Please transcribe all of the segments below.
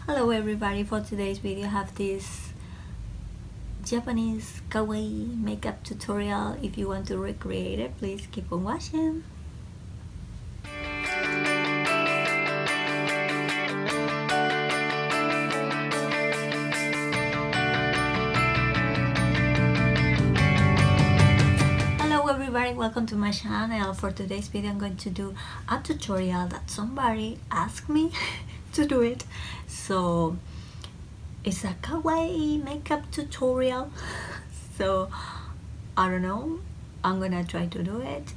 Hello everybody, for today's video I have this Japanese kawaii makeup tutorial. If you want to recreate it, please keep on watching. Hello everybody, welcome to my channel. For today's video I'm going to do a tutorial that somebody asked me to do it. So it's a kawaii makeup tutorial. So I don't know, I'm gonna try to do it.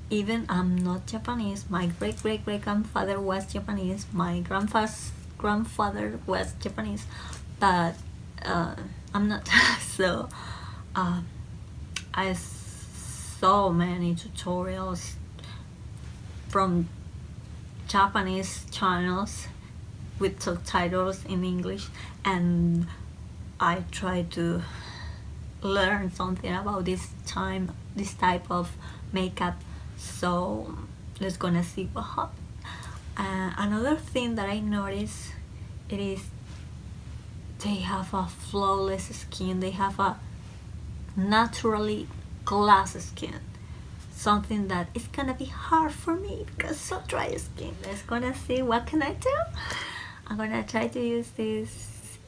Even I'm not Japanese. My great-great-great-grandfather was Japanese. My grandfather was Japanese, but I'm not. So I saw many tutorials from Japanese channels with subtitles in English, and I try to learn something about this type of makeup. So let's gonna see what happens. Another thing that I noticed, it is they have a flawless skin. They have a naturally glass skin, something that is gonna be hard for me because so dry skin. Let's gonna see what can I do. I'm gonna try to use this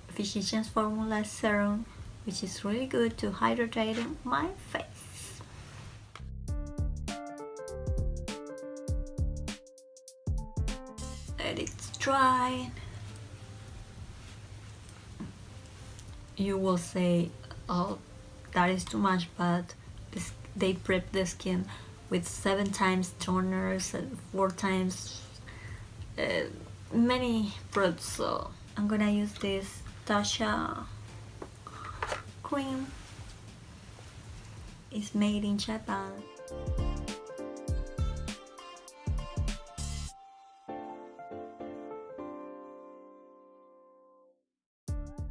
Physicians Formula serum, which is really good to hydrating my face. Let it dry. You will say, oh, that is too much, but they prep the skin with 7 times toners and 4 times many products. So I'm gonna use this Tatcha cream. It's made in Japan.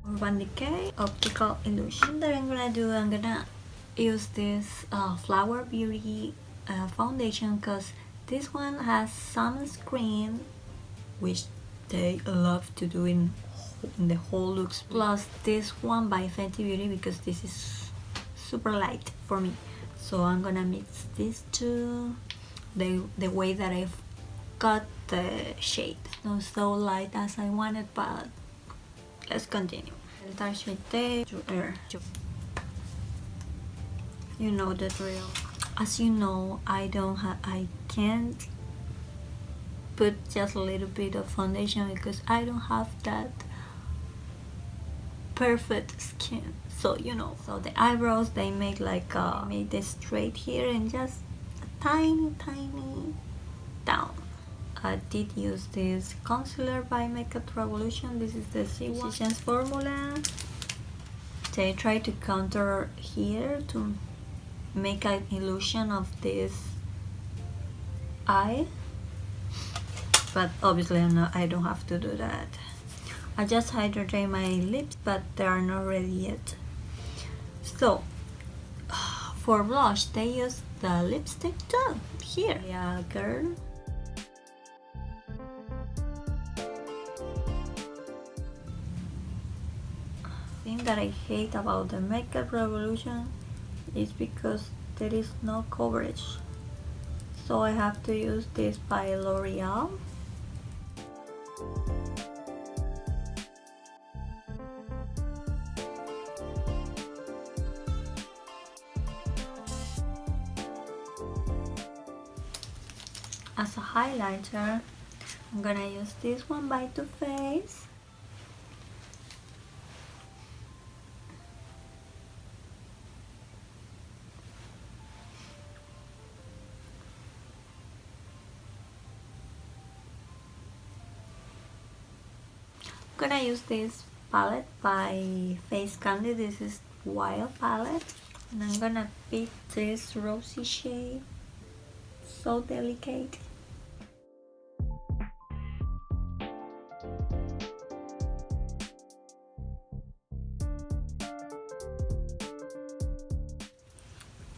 Urban Decay Optical Illusion. That I'm gonna use this Flower Beauty foundation, because this one has sunscreen, which they love to do in the whole looks, plus this one by Fenty Beauty, because this is super light for me. So I'm gonna mix these two the way that I've got the shade. Not so light as I wanted, but let's continue. Hydrate, Jouer. You know the drill. As you know, I can't put just a little bit of foundation because I don't have that perfect skin. So you know, so the eyebrows, they make like made this straight here and just a tiny down. I did use this concealer by Makeup Revolution. This is the Physicians Formula. They try to contour here to make an illusion of this eye, but obviously I don't have to do that. I just hydrate my lips, but they are not ready yet. So for blush, they use the lipstick too. Here, L.AGirl. Thing that I hate about the Makeup Revolution is because there is no coverage. So I have to use this by Loreal. As a highlighter, I'm gonna use this one by Too Faced. I'm gonna use this palette by Face Candy. This is Wild palette, and I'm gonna pick this rosy shade, so delicate.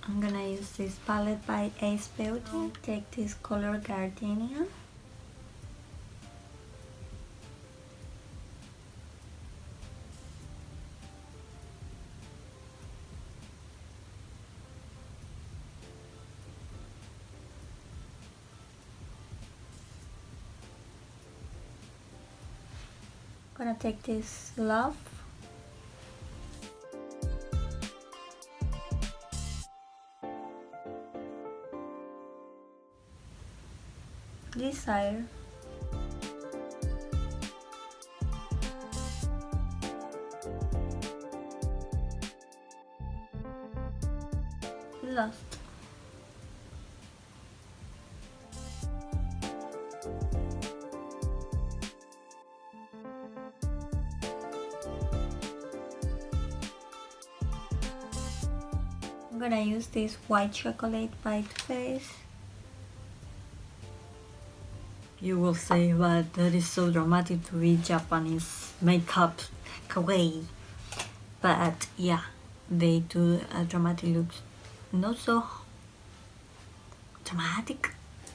I'm gonna use this palette by Beaute. Take this color Gardenia. gonna take this Love. Desire. Lost. I'm gonna use this white chocolate by Too Faced. You will say, but that is so dramatic to be Japanese makeup kawaii. But yeah, they do a dramatic look. Not so dramatic,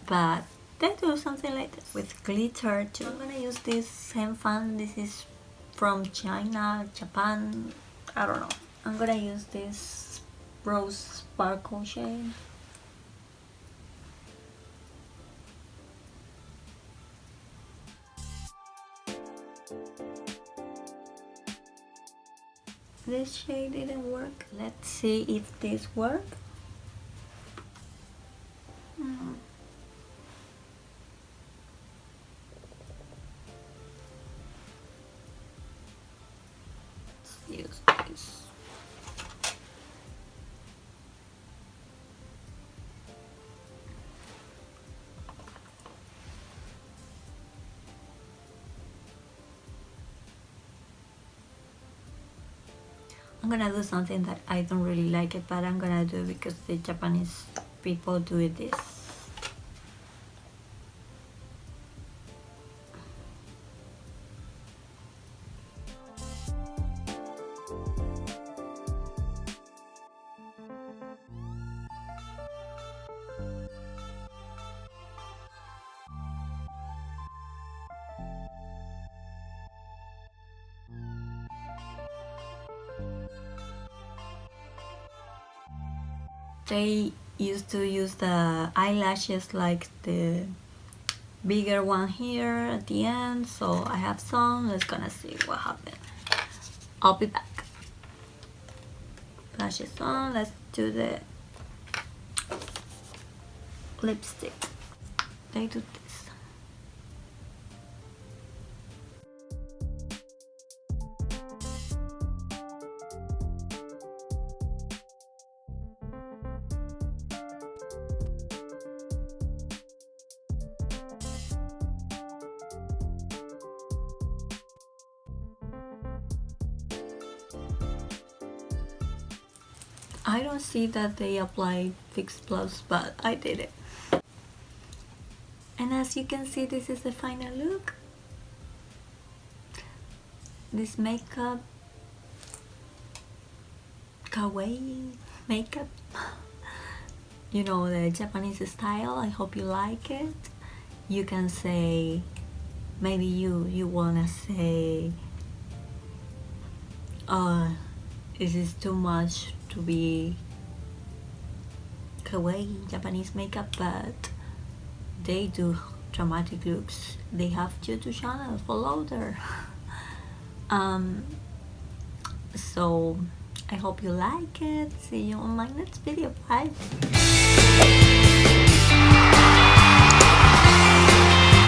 but they do something like this with glitter too. I'm gonna use this Feng. This is from China, Japan, I don't know. I'm gonna use this rose sparkle shade. This shade didn't work. Let's see if this works. Let's use this. I'm gonna do something that I don't really like it, but I'm gonna do it because the Japanese people do this. They used to use the eyelashes like the bigger one here at the end, so I have some. Let's gonna see what happened. I'll be back. Lashes on. Let's do the lipstick. They do this. I don't see that they apply Fix Plus, but I did it. And as you can see, this is the final look. This makeup, kawaii makeup, you know, the Japanese style. I hope you like it. You can say, maybe you wanna say, this is too much to be kawaii Japanese makeup, but they do dramatic looks. They have YouTube channel, follow there. So I hope you like it. See you on my next video. Bye.